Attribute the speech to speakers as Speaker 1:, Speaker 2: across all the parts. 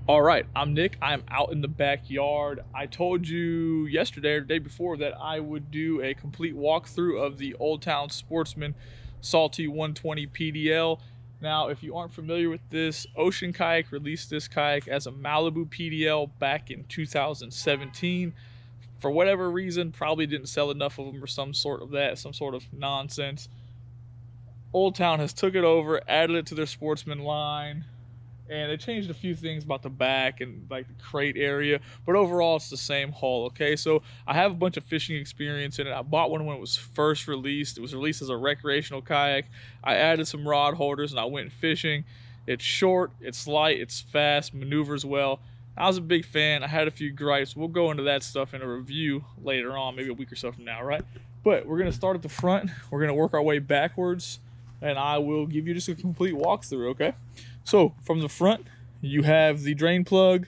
Speaker 1: All right, I'm Nick. I'm out in the backyard. I told you yesterday or the day before that I would do a complete walkthrough of the Old Town Sportsman Salty 120 PDL. Now, if you aren't familiar with this, Ocean Kayak released this kayak as a Malibu PDL back in 2017. For whatever reason, probably didn't sell enough of them or some sort of nonsense. Old Town has took it over, added it to their Sportsman line, and they changed a few things about the back and like the crate area, but overall it's the same hull. Okay, so I have a bunch of fishing experience in it. I bought one when it was first released. It was released as a recreational kayak. I added some rod holders and I went fishing. It's short, it's light, it's fast, maneuvers well. I was a big fan. I had a few gripes. We'll go into that stuff in a review later on, maybe a week or so from now, right? But we're gonna start at the front. We're gonna work our way backwards and I will give you just a complete walkthrough, okay? So from the front, you have the drain plug,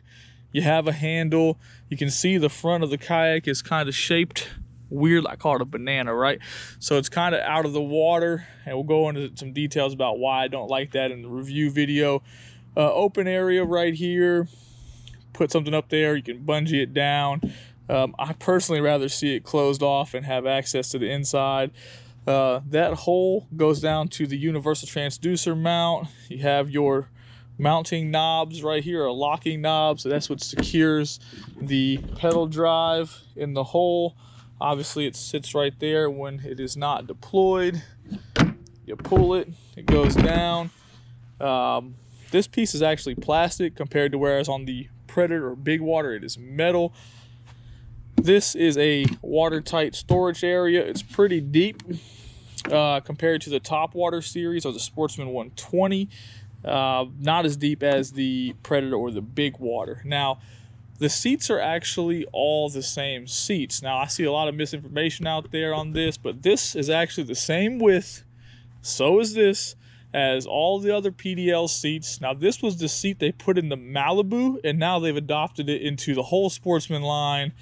Speaker 1: you have a handle. You can see the front of the kayak is kind of shaped weird. I call it a banana, right? So it's kind of out of the water, and we'll go into some details about why I don't like that in the review video. Open area right here, put something up there, you can bungee it down. I personally rather see it closed off and have access to the inside. That hole goes down to the universal transducer mount. You have your mounting knobs right here, or locking knobs. So that's what secures the pedal drive in the hole. Obviously it sits right there when it is not deployed. You pull it, it goes down. This piece is actually plastic compared to whereas on the Predator or Big Water it is metal. This is a watertight storage area. It's pretty deep compared to the Top Water series or the Sportsman 120. Not as deep as the Predator or the Big Water. Now, the seats are actually all the same seats. Now, I see a lot of misinformation out there on this, but this is actually the same width. So is this as all the other PDL seats. Now, this was the seat they put in the Malibu, and now they've adopted it into the whole Sportsman line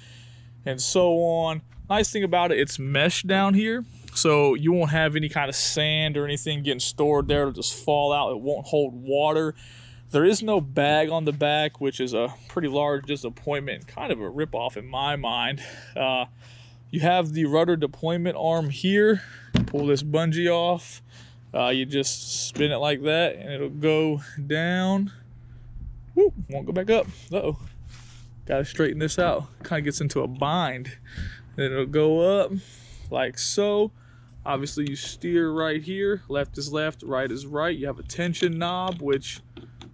Speaker 1: and so on. Nice thing about it, it's mesh down here, so you won't have any kind of sand or anything getting stored there. It'll just fall out. It won't hold water. There is no bag on the back, which is a pretty large disappointment, kind of a ripoff in my mind. You have the rudder deployment arm here. Pull this bungee off. You just spin it like that and it'll go down. Woo, won't go back up. Uh-oh. Gotta straighten this out. Kind of gets into a bind. Then it'll go up like so. Obviously you steer right here. Left is left, right is right. You have a tension knob, which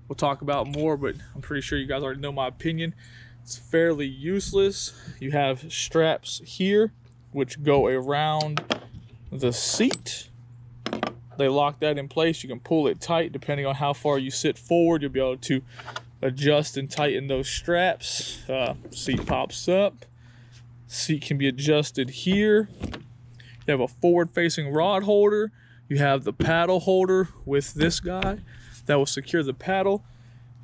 Speaker 1: we'll talk about more, but I'm pretty sure you guys already know my opinion. It's fairly useless. You have straps here, which go around the seat. They lock that in place. You can pull it tight depending on how far you sit forward. You'll be able to adjust and tighten those straps. Seat pops up. Seat can be adjusted here. You have a forward-facing rod holder. You have the paddle holder with this guy that will secure the paddle.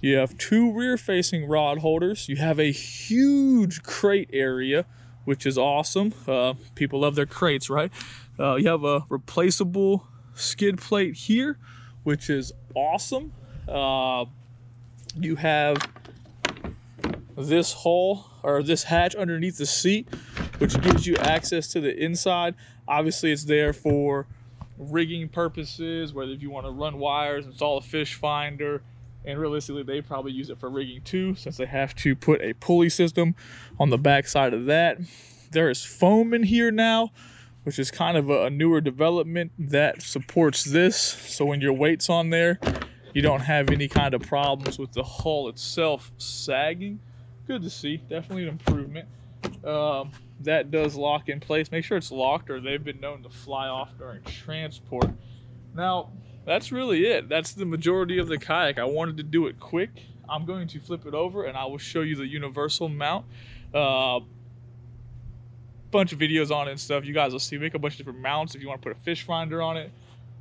Speaker 1: You have two rear-facing rod holders. You have a huge crate area, which is awesome. People love their crates, right? You have a replaceable skid plate here, which is awesome. You have this hole or this hatch underneath the seat, which gives you access to the inside. Obviously it's there for rigging purposes, whether if you want to run wires, install a fish finder, and realistically they probably use it for rigging too, since they have to put a pulley system on the back side of that. There is foam in here now, which is kind of a newer development that supports this, so when your weight's on there you don't have any kind of problems with the hull itself sagging. Good to see, definitely an improvement. That does lock in place. Make sure it's locked or they've been known to fly off during transport. Now, that's really it. That's the majority of the kayak. I wanted to do it quick. I'm going to flip it over and I will show you the universal mount. Bunch of videos on it and stuff. You guys will see. Make a bunch of different mounts if you want to put a fish finder on it.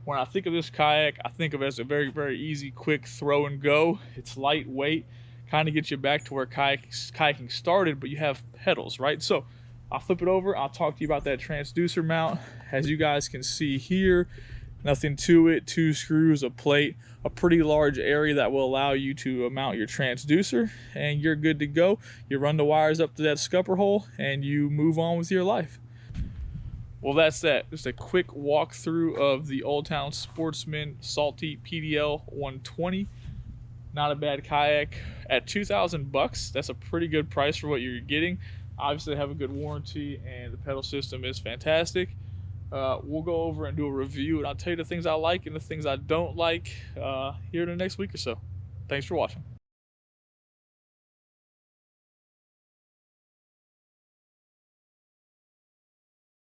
Speaker 1: When I think of this kayak, I think of it as a very, very easy, quick throw and go. It's lightweight, kind of gets you back to where kayaking started, but you have pedals, right? So I'll flip it over. I'll talk to you about that transducer mount. As you guys can see here, Nothing to it, 2 screws, a plate, a pretty large area that will allow you to mount your transducer, and you're good to go. You run the wires up to that scupper hole and you move on with your life. Well, that's that. Just a quick walkthrough of the Old Town Sportsman Salty PDL 120. Not a bad kayak at $2,000. That's a pretty good price for what you're getting. Obviously, they have a good warranty, and the pedal system is fantastic. We'll go over and do a review, and I'll tell you the things I like and the things I don't like here in the next week or so. Thanks for watching.